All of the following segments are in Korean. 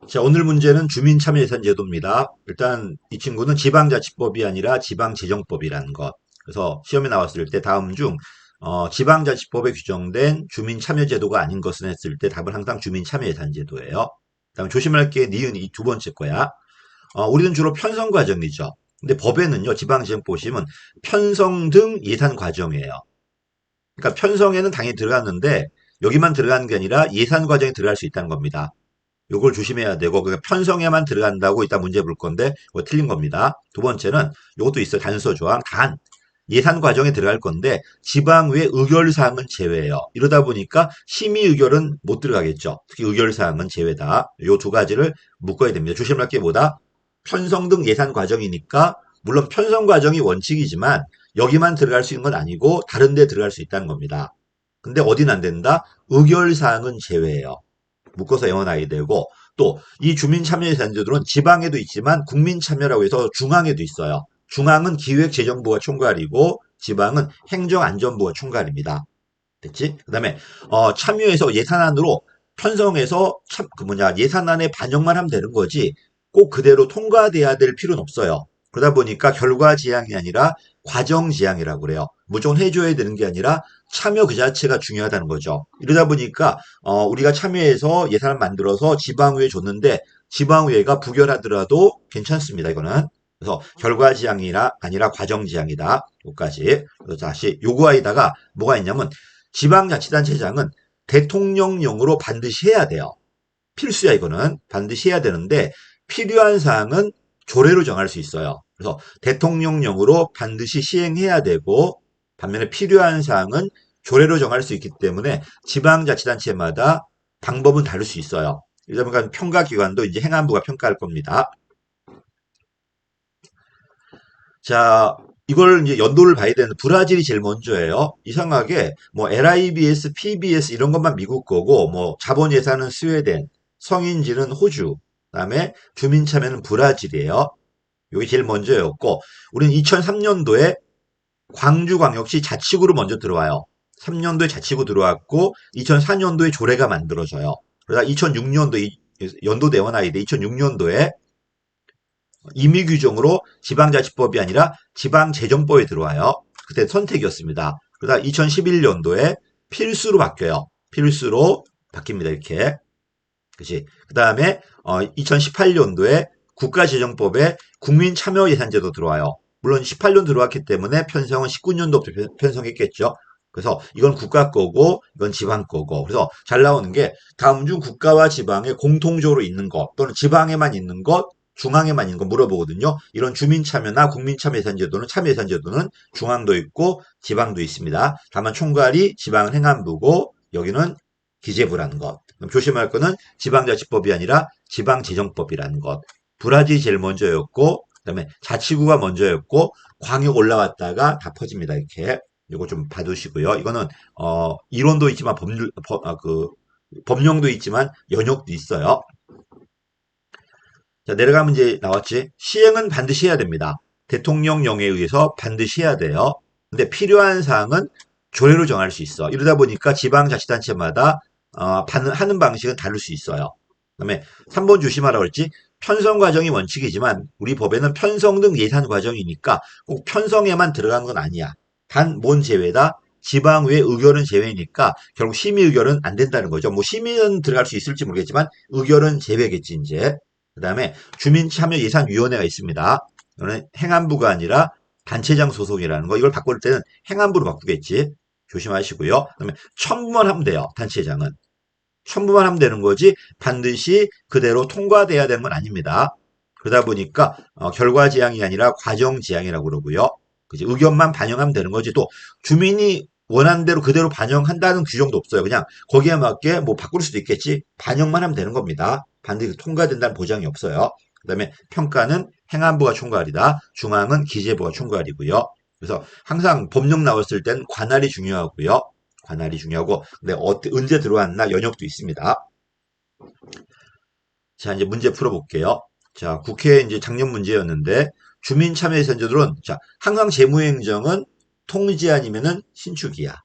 자, 오늘 문제는 주민참여예산제도입니다. 일단 이 친구는 지방자치법이 아니라 지방재정법이라는 것. 그래서 시험에 나왔을 때 다음 중 지방자치법에 규정된 주민참여제도가 아닌 것은 했을 때 답은 항상 주민참여예산제도예요. 그다음에 조심할 게 니은 이 두 번째 거야. 우리는 주로 편성 과정이죠. 근데 법에는요, 지방재정법 보시면 편성 등 예산 과정이에요. 그러니까 편성에는 당연히 들어갔는데 여기만 들어가는 게 아니라 예산 과정에 들어갈 수 있다는 겁니다. 요걸 조심해야 되고, 그러니까 편성에만 들어간다고 이따 문제 볼 건데, 그거 틀린 겁니다. 두 번째는, 요것도 있어요. 단서 조항. 예산 과정에 들어갈 건데, 지방의회 의결사항은 제외예요. 이러다 보니까 심의 의결은 못 들어가겠죠. 특히 의결사항은 제외다. 요 두 가지를 묶어야 됩니다. 조심할 게 뭐다? 편성 등 예산 과정이니까, 물론 편성 과정이 원칙이지만, 여기만 들어갈 수 있는 건 아니고, 다른 데 들어갈 수 있다는 겁니다. 근데 어디는 안 된다? 의결사항은 제외예요. 묶어서 외워놔야 되고 또 이 주민참여예산제도는 지방에도 있지만 국민참여라고 해서 중앙에도 있어요. 중앙은 기획재정부가 총괄이고 지방은 행정안전부가 총괄입니다. 됐지? 그다음에 참여해서 예산안으로 편성해서 예산안에 반영만 하면 되는 거지 꼭 그대로 통과돼야 될 필요는 없어요. 그러다 보니까 결과지향이 아니라 과정지향이라고 그래요. 무조건 해줘야 되는 게 아니라 참여 그 자체가 중요하다는 거죠. 이러다 보니까 우리가 참여해서 예산을 만들어서 지방의회에 줬는데 지방의회가 부결하더라도 괜찮습니다. 이거는. 그래서 결과지향이라 아니라 과정지향이다. 여기까지. 그래서 다시 요구하에다가 뭐가 있냐면 지방자치단체장은 대통령령으로 반드시 해야 돼요. 필수야 이거는. 반드시 해야 되는데 필요한 사항은 조례로 정할 수 있어요. 그래서 대통령령으로 반드시 시행해야 되고 반면에 필요한 사항은 조례로 정할 수 있기 때문에 지방자치단체마다 방법은 다를 수 있어요. 이러다 보니까 평가기관도 이제 행안부가 평가할 겁니다. 자, 이걸 이제 연도를 봐야 되는 브라질이 제일 먼저예요. 이상하게 뭐 LIBS, PBS 이런 것만 미국 거고 뭐 자본 예산은 스웨덴, 성인지는 호주, 그다음에 주민 참여는 브라질이에요. 여기 제일 먼저였고 우리는 2003년도에 광주광역시 자치구로 먼저 들어와요. 3년도에 자치구 들어왔고 2004년도에 조례가 만들어져요. 그러다 2006년도 연도 대원아이드 2006년도에 임의 규정으로 지방자치법이 아니라 지방재정법에 들어와요. 그때 선택이었습니다. 그러다 2011년도에 필수로 바뀌어요. 필수로 바뀝니다. 이렇게. 그치. 그 다음에 2018년도에 국가재정법에 국민참여예산제도 들어와요. 물론 18년 들어왔기 때문에 편성은 19년도부터 편성했겠죠. 그래서 이건 국가 거고 이건 지방 거고 그래서 잘 나오는 게 다음 중 국가와 지방에 공통적으로 있는 것 또는 지방에만 있는 것 중앙에만 있는 거 물어보거든요. 이런 주민참여나 국민참여예산제도는 참여예산제도는 중앙도 있고 지방도 있습니다. 다만 총괄이 지방은 행안부고 여기는 기재부라는 것. 그럼 조심할 거는 지방자치법이 아니라 지방재정법이라는 것. 브라질이 제일 먼저였고 그다음에 자치구가 먼저였고 광역 올라왔다가 다 퍼집니다. 이렇게. 이거 좀 봐두시고요. 이거는 이론도 있지만 법령도 있지만 연역도 있어요. 자, 내려가면 이제 나왔지. 시행은 반드시 해야 됩니다. 대통령령에 의해서 반드시 해야 돼요. 근데 필요한 사항은 조례로 정할 수 있어. 이러다 보니까 지방자치단체마다 하는 방식은 다를 수 있어요. 그다음에 3번 조심하라고 그랬지. 편성 과정이 원칙이지만 우리 법에는 편성 등 예산 과정이니까 꼭 편성에만 들어간 건 아니야. 단 뭔 제외다? 지방의회 의결은 제외니까 결국 심의 의결은 안 된다는 거죠. 뭐 심의는 들어갈 수 있을지 모르겠지만 의결은 제외겠지 이제. 그다음에 주민참여예산위원회가 있습니다. 이거는 행안부가 아니라 단체장 소속이라는 거. 이걸 바꿀 때는 행안부로 바꾸겠지. 조심하시고요. 그다음에 첨부만 하면 돼요. 단체장은. 첨부만 하면 되는 거지 반드시 그대로 통과돼야 되는 건 아닙니다. 그러다 보니까 결과지향이 아니라 과정지향이라고 그러고요. 그지? 의견만 반영하면 되는 거지 또 주민이 원하는 대로 그대로 반영한다는 규정도 없어요. 그냥 거기에 맞게 뭐 바꿀 수도 있겠지. 반영만 하면 되는 겁니다. 반드시 통과된다는 보장이 없어요. 그다음에 평가는 행안부가 총괄이다. 중앙은 기재부가 총괄이고요. 그래서 항상 법령 나왔을 땐 관할이 중요하고요. 관할이 중요하고 근데 언제 들어왔나 연역도 있습니다. 자, 이제 문제 풀어볼게요. 자, 국회 이제 작년 문제였는데 주민참여예산제도는 자, 항상 재무행정은 통제 아니면은 신축이야.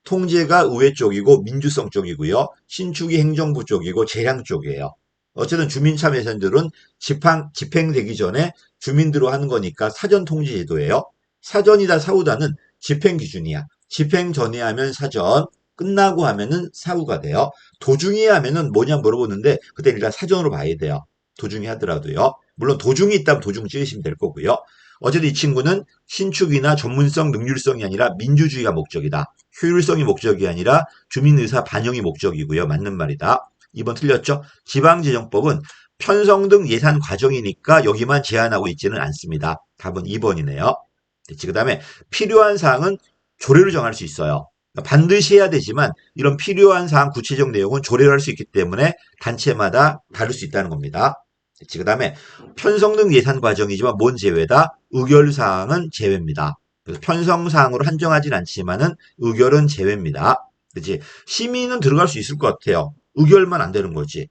통제가 의회 쪽이고 민주성 쪽이고요. 신축이 행정부 쪽이고 재량 쪽이에요. 어쨌든 주민참여예산제도는 집행되기 전에 주민들로 하는 거니까 사전통지제도예요. 사전이다 사후다는 집행 기준이야. 집행 전에 하면 사전, 끝나고 하면은 사후가 돼요. 도중에 하면은 뭐냐 물어보는데 그때 일단 사전으로 봐야 돼요. 도중에 하더라도요. 물론 도중이 있다면 도중 찍으시면 될 거고요. 어쨌든 이 친구는 신축이나 전문성, 능률성이 아니라 민주주의가 목적이다. 효율성이 목적이 아니라 주민의사 반영이 목적이고요. 맞는 말이다. 2번 틀렸죠? 지방재정법은 편성 등 예산 과정이니까 여기만 제한하고 있지는 않습니다. 답은 2번이네요. 그 다음에 필요한 사항은 조례로 정할 수 있어요. 그러니까 반드시 해야 되지만 이런 필요한 사항 구체적 내용은 조례로 할 수 있기 때문에 단체마다 다를 수 있다는 겁니다. 그 다음에 편성 등 예산 과정이지만 뭔 제외다? 의결사항은 제외입니다. 그래서 편성사항으로 한정하진 않지만은 의결은 제외입니다. 그렇지? 심의는 들어갈 수 있을 것 같아요. 의결만 안 되는 거지.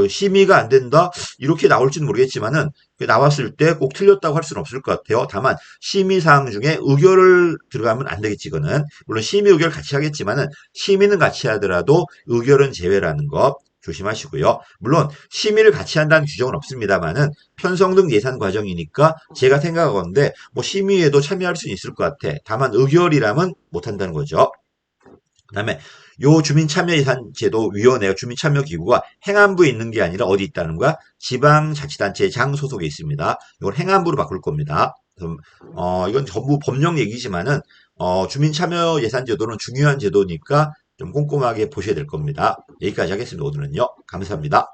심의가 안 된다? 이렇게 나올지는 모르겠지만은 나왔을 때 꼭 틀렸다고 할 수는 없을 것 같아요. 다만 심의사항 중에 의결을 들어가면 안 되겠지 이거는. 물론 심의 의결 같이 하겠지만은 심의는 같이 하더라도 의결은 제외라는 거 조심하시고요. 물론 심의를 같이 한다는 규정은 없습니다만은 편성 등 예산 과정이니까 제가 생각하건데 뭐 심의에도 참여할 수는 있을 것 같아. 다만 의결이라면 못 한다는 거죠. 그다음에 요 주민참여예산제도위원회가 주민참여기구가 행안부에 있는 게 아니라 어디 있다는 거야? 지방자치단체 장 소속에 있습니다. 이걸 행안부로 바꿀 겁니다. 이건 전부 법령 얘기지만은 주민참여예산제도는 중요한 제도니까 좀 꼼꼼하게 보셔야 될 겁니다. 여기까지 하겠습니다. 오늘은요. 감사합니다.